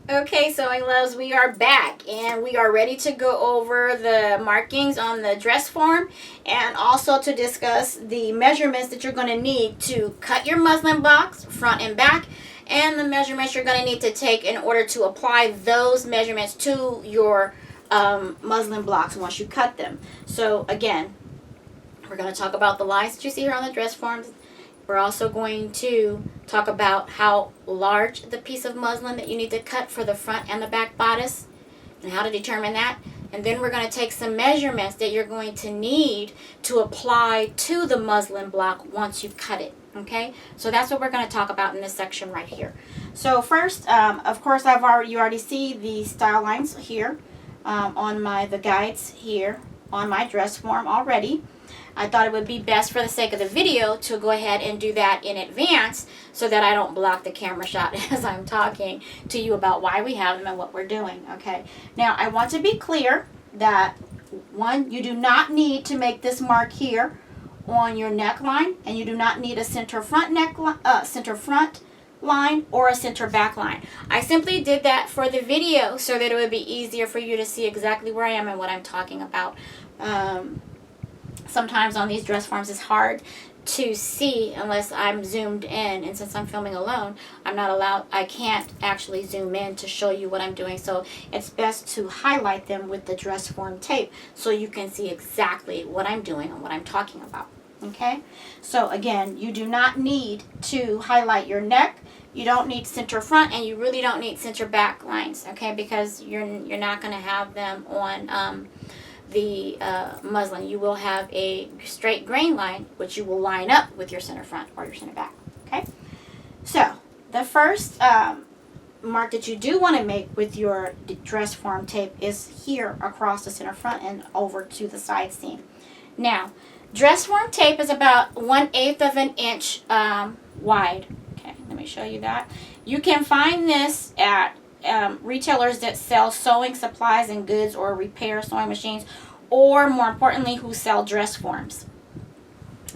Okay, sewing loves, we are back and we are ready to go over the markings on the dress form and also to discuss the measurements that you're going to need to cut your muslin box front and back, and the measurements you're going to need to take in order to apply those measurements to your muslin blocks once you cut them. So again, we're going to talk about the lines that you see here on the dress forms. We're also going to talk about how large the piece of muslin that you need to cut for the front and the back bodice and how to determine that. And then we're going to take some measurements that you're going to need to apply to the muslin block once you cut it. Okay, so that's what we're going to talk about in this section right here. So first, of course, you already see the style lines here on the guides here on my dress form already. I thought it would be best for the sake of the video to go ahead and do that in advance so that I don't block the camera shot as I'm talking to you about why we have them and what we're doing. Okay, now I want to be clear that one, you do not need to make this mark here on your neckline, and you do not need a center front line or a center back line. I simply did that for the video so that it would be easier for you to see exactly where I am and what I'm talking about. Sometimes on these dress forms it's hard to see unless I'm zoomed in, and since I'm filming alone, I can't actually zoom in to show you what I'm doing, so it's best to highlight them with the dress form tape so you can see exactly what I'm doing and what I'm talking about. Okay, so again, you do not need to highlight your neck, you don't need center front, and you really don't need center back lines, okay, because you're not going to have them on the muslin. You will have a straight grain line, which you will line up with your center front or your center back. Okay, so the first mark that you do want to make with your dress form tape is here across the center front and over to the side seam. Now, dress form tape is about 1/8 of an inch wide. Okay, let me show you that. You can find this at retailers that sell sewing supplies and goods or repair sewing machines, or more importantly, who sell dress forms.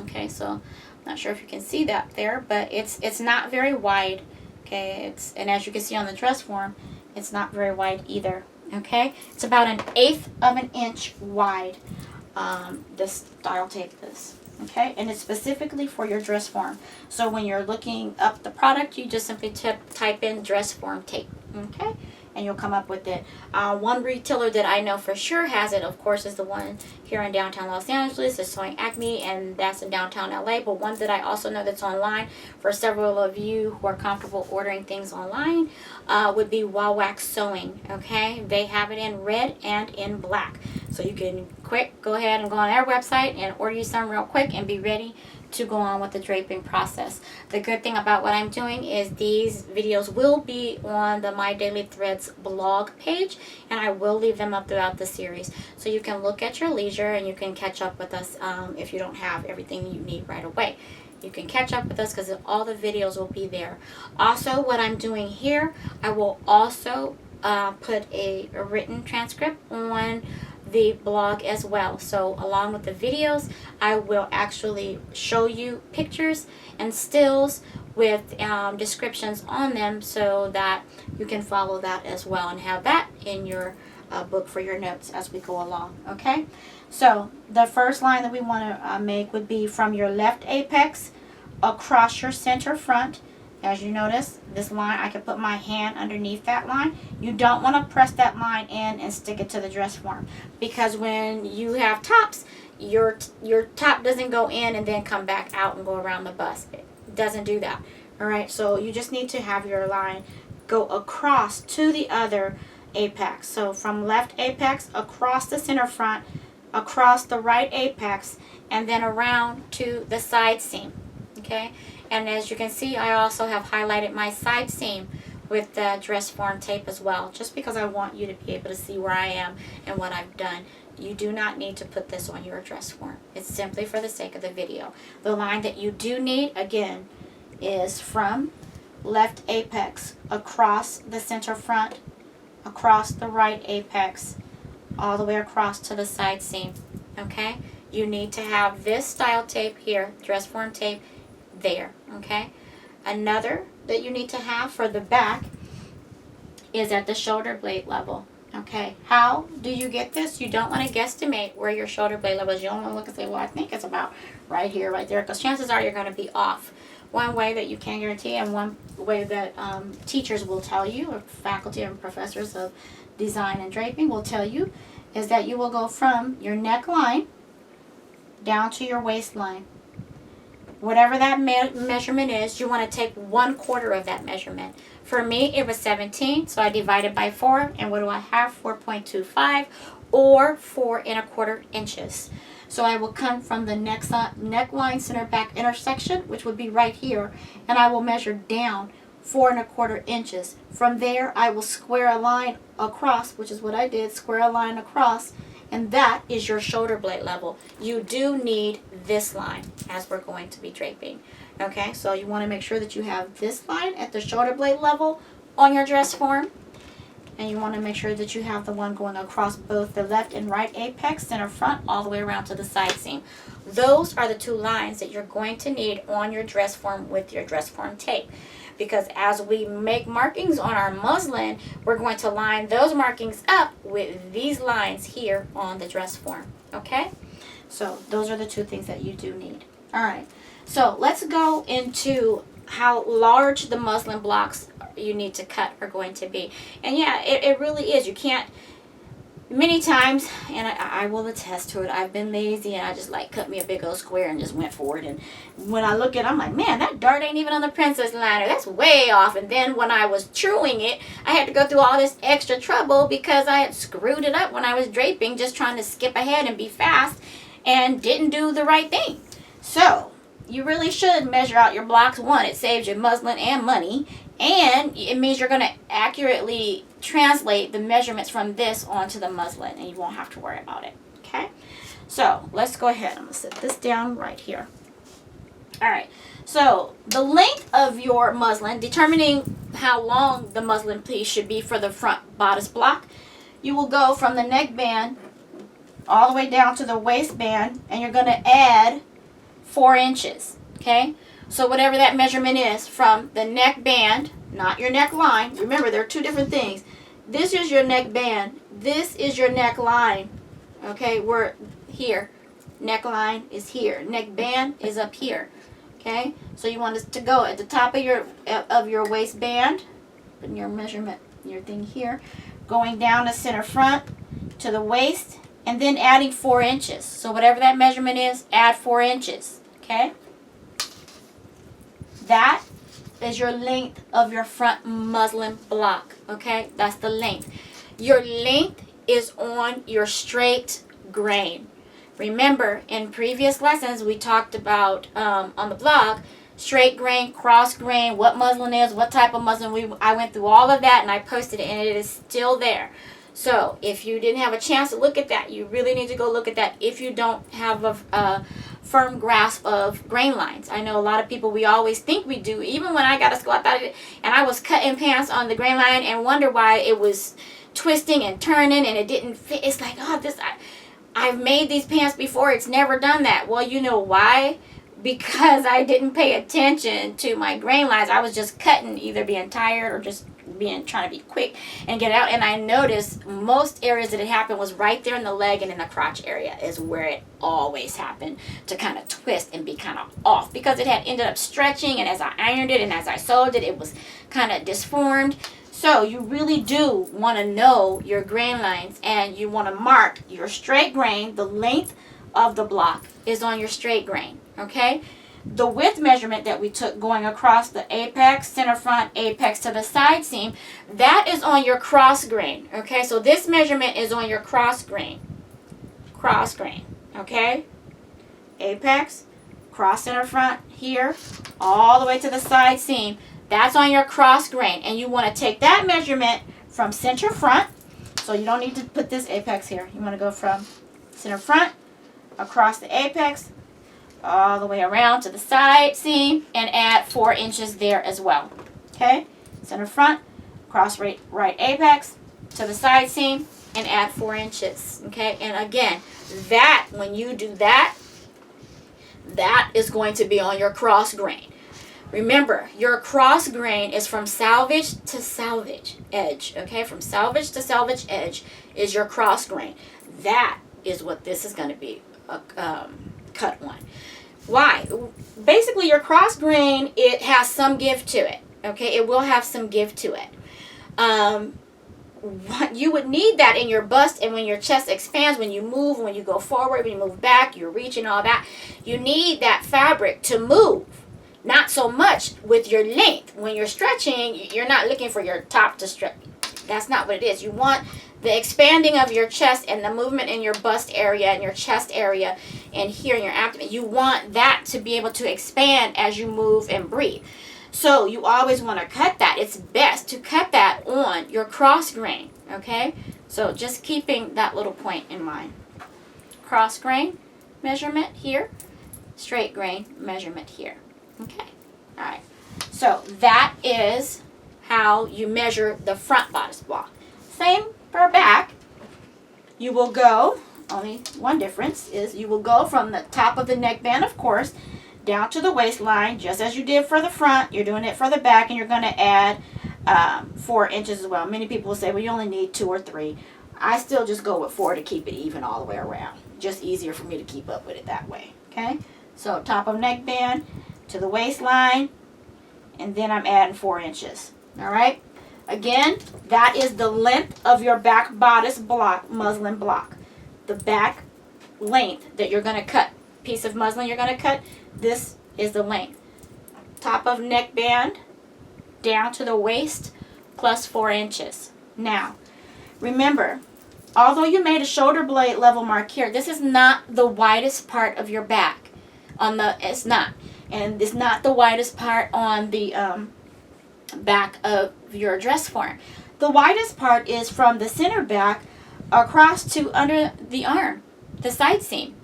Okay, so I'm not sure if you can see that there, but it's not very wide. Okay, and as you can see on the dress form, it's not very wide either. Okay, it's about 1/8 of an inch wide. This style tape is. Okay, and it's specifically for your dress form. So when you're looking up the product, you just simply type in dress form tape. Okay, and you'll come up with it. One retailer that I know for sure has it, of course, is the one here in downtown Los Angeles, is Sewing Acme, and that's in downtown LA. But one that I also know that's online for several of you who are comfortable ordering things online would be Wax Sewing. Okay, they have it in red and in black. So you can go ahead and go on their website and order you some real quick and be ready to go on with the draping process. The good thing about what I'm doing is these videos will be on the My Daily Threads blog page, and I will leave them up throughout the series. So you can look at your leisure and you can catch up with us if you don't have everything you need right away. You can catch up with us because all the videos will be there. Also, what I'm doing here, I will also put a written transcript on the blog as well. So along with the videos, I will actually show you pictures and stills with descriptions on them so that you can follow that as well and have that in your book for your notes as we go along. Okay, so the first line that we want to make would be from your left apex across your center front. As you notice, this line, I can put my hand underneath that line. You don't want to press that line in and stick it to the dress form, because when you have tops, your top doesn't go in and then come back out and go around the bust. It doesn't do that. All right, so you just need to have your line go across to the other apex. So from left apex across the center front, across the right apex, and then around to the side seam. Okay, and as you can see, I also have highlighted my side seam with the dress form tape as well, just because I want you to be able to see where I am and what I've done. You do not need to put this on your dress form. It's simply for the sake of the video. The line that you do need, again, is from left apex across the center front, across the right apex, all the way across to the side seam. Okay, you need to have this style tape here, dress form tape, there. Okay, another that you need to have for the back, is at the shoulder blade level. Okay, how do you get this? You don't want to guesstimate where your shoulder blade level is. You don't want to look and say, well, I think it's about right here, right there, because chances are you're going to be off. One way that you can guarantee, and one way that teachers will tell you, or faculty and professors of design and draping will tell you, is that you will go from your neckline down to your waistline. Whatever that measurement is, you want to take 1/4 of that measurement. For me, it was 17, so I divided by 4, and what do I have? 4.25, or 4¼ inches. So I will come from the neckline center back intersection, which would be right here, and I will measure down 4¼ inches. From there, I will square a line across, which is what I did, square a line across, and that is your shoulder blade level. You do need this line as we're going to be draping. Okay, so you want to make sure that you have this line at the shoulder blade level on your dress form. And you want to make sure that you have the one going across both the left and right apex, center front, all the way around to the side seam. Those are the 2 lines that you're going to need on your dress form with your dress form tape. Because as we make markings on our muslin, we're going to line those markings up with these lines here on the dress form. Okay? So those are the 2 things that you do need. All right. So let's go into how large the muslin blocks you need to cut are going to be. And yeah, it really is. You can't, many times, and I will attest to it, I've been lazy and I just like cut me a big old square and just went for it. And when I look at it, I'm like, man, that dart ain't even on the princess liner. That's way off. And then when I was truing it, I had to go through all this extra trouble because I had screwed it up when I was draping, just trying to skip ahead and be fast, and didn't do the right thing. So you really should measure out your blocks. One, it saves you muslin and money, and it means you're going to accurately translate the measurements from this onto the muslin, and you won't have to worry about it. Okay, so let's go ahead. I'm going to set this down right here. All right, so the length of your muslin, determining how long the muslin piece should be for the front bodice block, you will go from the neckband all the way down to the waistband, and you're going to add 4 inches. Okay, so whatever that measurement is from the neckband, not your neckline. Remember, there are 2 different things. This is your neckband. This is your neckline. Okay, we're here. Neckline is here. Neckband is up here. Okay, so you want us to go at the top of your waistband, putting your measurement, your thing here, going down the center front to the waist, and then adding 4 inches. So whatever that measurement is, add 4 inches. Okay, that is your length of your front muslin block. Okay, that's the length. Your length is on your straight grain. Remember, in previous lessons we talked about on the blog, straight grain, cross grain, what muslin is, what type of muslin. I went through all of that and I posted it, and it is still there. So if you didn't have a chance to look at that, you really need to go look at that if you don't have a firm grasp of grain lines. I know a lot of people, we always think we do. Even when I got a school, I thought and I was cutting pants on the grain line and wonder why it was twisting and turning and it didn't fit. It's like, oh, I've made these pants before. It's never done that. Well, you know why? Because I didn't pay attention to my grain lines. I was just cutting, either being tired or just trying to be quick and get out. And I noticed most areas that it happened was right there in the leg and in the crotch area is where it always happened to kind of twist and be kind of off, because it had ended up stretching, and as I ironed it and as I sewed it, it was kind of disformed. So you really do want to know your grain lines, and you want to mark your straight grain. The length of the block is on your straight grain. Okay, the width measurement that we took going across the apex, center front, apex to the side seam, that is on your cross grain. Okay, so this measurement is on your cross grain. Cross grain. Okay, apex, cross center front here, all the way to the side seam. That's on your cross grain, and you want to take that measurement from center front. So you don't need to put this apex here. You want to go from center front, across the apex, all the way around to the side seam, and add 4 inches there as well. Okay, center front, cross right apex to the side seam, and add 4 inches. Okay, and again, that, when you do that, that is going to be on your cross grain. Remember, your cross grain is from salvage to salvage edge, okay? From salvage to salvage edge is your cross grain. That is what this is going to be cut on. Why? Basically, your cross grain, it has some give to it, okay? It will have some give to it. You would need that in your bust, and when your chest expands, when you move, when you go forward, when you move back, you're reaching, all that. You need that fabric to move. Not so much with your length. When you're stretching, you're not looking for your top to stretch. That's not what it is. You want the expanding of your chest and the movement in your bust area and your chest area and here in your abdomen. You want that to be able to expand as you move and breathe. So you always want to cut that. It's best to cut that on your cross grain, okay? So just keeping that little point in mind. Cross grain measurement here, straight grain measurement here. Okay, all right. So that is how you measure the front bodice block. Same for back. You will go, only one difference is you will go from the top of the neckband, of course, down to the waistline, just as you did for the front. You're doing it for the back, and you're going to add 4 inches as well. Many people will say, well, you only need 2 or 3. I still just go with 4 to keep it even all the way around. Just easier for me to keep up with it that way, okay? So top of neckband to the waistline, and then I'm adding 4 inches. All right, again, that is the length of your back bodice block, muslin block. The back length that you're going to cut, piece of muslin you're going to cut, this is the length. Top of neckband down to the waist plus 4 inches. Now remember, although you made a shoulder blade level mark here, this is not the widest part of your back. It's not. And it's not the widest part on the back of your dress form. The widest part is from the center back across to under the arm, the side seam.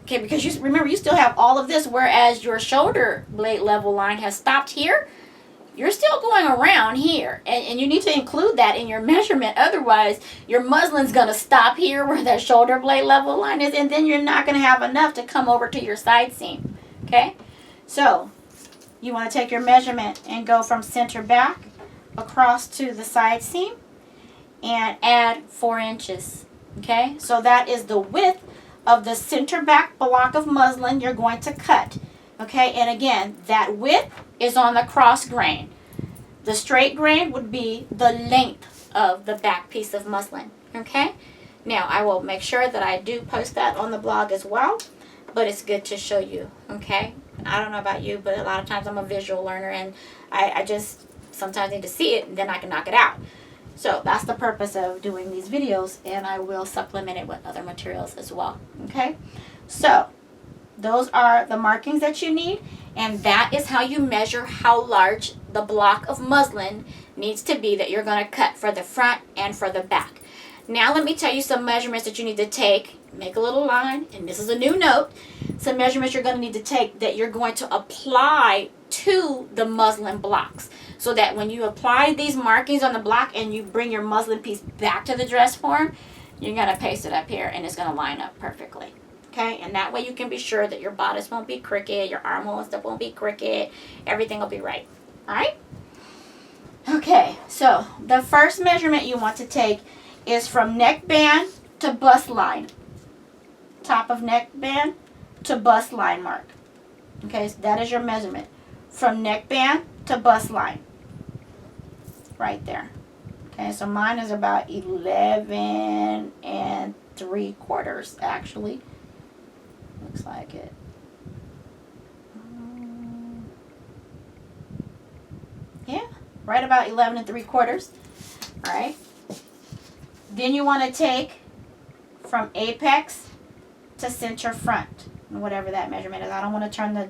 Okay, because you remember, you still have all of this, whereas your shoulder blade level line has stopped here. You're still going around here, and you need to include that in your measurement. Otherwise, your muslin's going to stop here where that shoulder blade level line is, and then you're not going to have enough to come over to your side seam. Okay? So, you want to take your measurement and go from center back across to the side seam and add 4 inches. Okay? So that is the width of the center back block of muslin you're going to cut. Okay? And again, that width is on the cross grain. The straight grain would be the length of the back piece of muslin. Okay? Now, I will make sure that I do post that on the blog as well, but it's good to show you. Okay? I don't know about you, but a lot of times I'm a visual learner, and I just sometimes need to see it, and then I can knock it out. So that's the purpose of doing these videos, and I will supplement it with other materials as well. Okay? So those are the markings that you need, and that is how you measure how large the block of muslin needs to be that you're going to cut for the front and for the back. Now let me tell you some measurements that you need to take. Make a little line, and this is a new note. Some measurements you're going to need to take that you're going to apply to the muslin blocks, so that when you apply these markings on the block and you bring your muslin piece back to the dress form, you're going to paste it up here, and it's going to line up perfectly. Okay, and that way you can be sure that your bodice won't be crooked, your armhole and stuff won't be crooked, everything will be right. All right? Okay, so the first measurement you want to take is from neckband to bust line. Top of neckband to bust line mark. Okay, so that is your measurement. From neckband to bust line. Right there. Okay, so mine is about 11 3/4 actually. Looks like it. Yeah, right about 11 3/4. All right. Then you want to take from apex to center front, whatever that measurement is. I don't want to turn the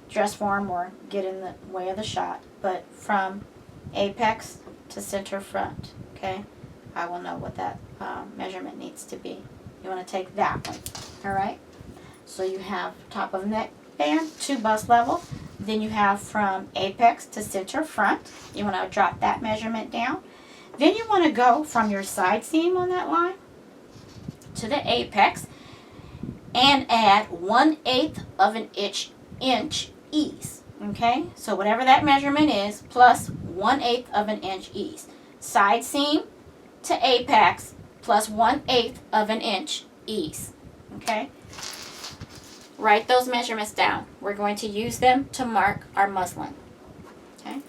dress form or get in the way of the shot, but from apex to center front, okay? I will know what that measurement needs to be. You want to take that one, all right? So you have top of neck band to bust level. Then you have from apex to center front. You want to drop that measurement down. Then you want to go from your side seam on that line to the apex and add 1/8 of an inch ease. Okay, so whatever that measurement is, plus 1/8 of an inch ease. Side seam to apex plus 1/8 of an inch ease. Okay, write those measurements down. We're going to use them to mark our muslin. Okay,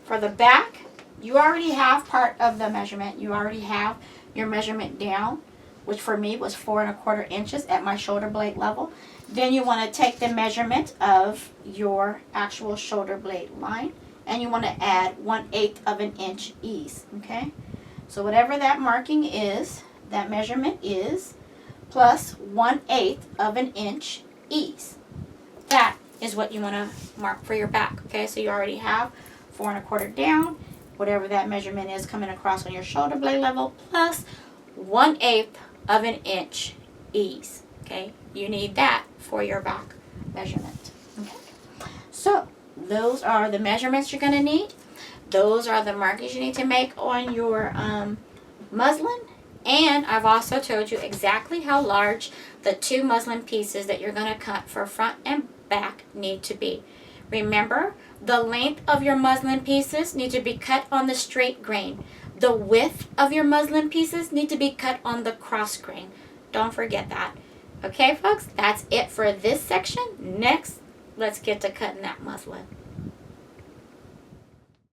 for the back, you already have part of the measurement. You already have your measurement down, which for me was 4 1/4 inches at my shoulder blade level. Then you want to take the measurement of your actual shoulder blade line, and you want to add 1/8 of an inch ease. Okay, so whatever that marking is, that measurement is, plus 1/8 of an inch ease. That is what you want to mark for your back. Okay, so you already have 4 1/4 down, whatever that measurement is coming across on your shoulder blade level, plus 1/8 of an inch ease. Okay, you need that for your back measurement. Okay, so those are the measurements you're going to need. Those are the markings you need to make on your muslin. And I've also told you exactly how large the 2 muslin pieces that you're going to cut for front and back need to be. Remember, the length of your muslin pieces need to be cut on the straight grain. The width of your muslin pieces need to be cut on the cross grain. Don't forget that. Okay, folks, that's it for this section. Next, let's get to cutting that muslin.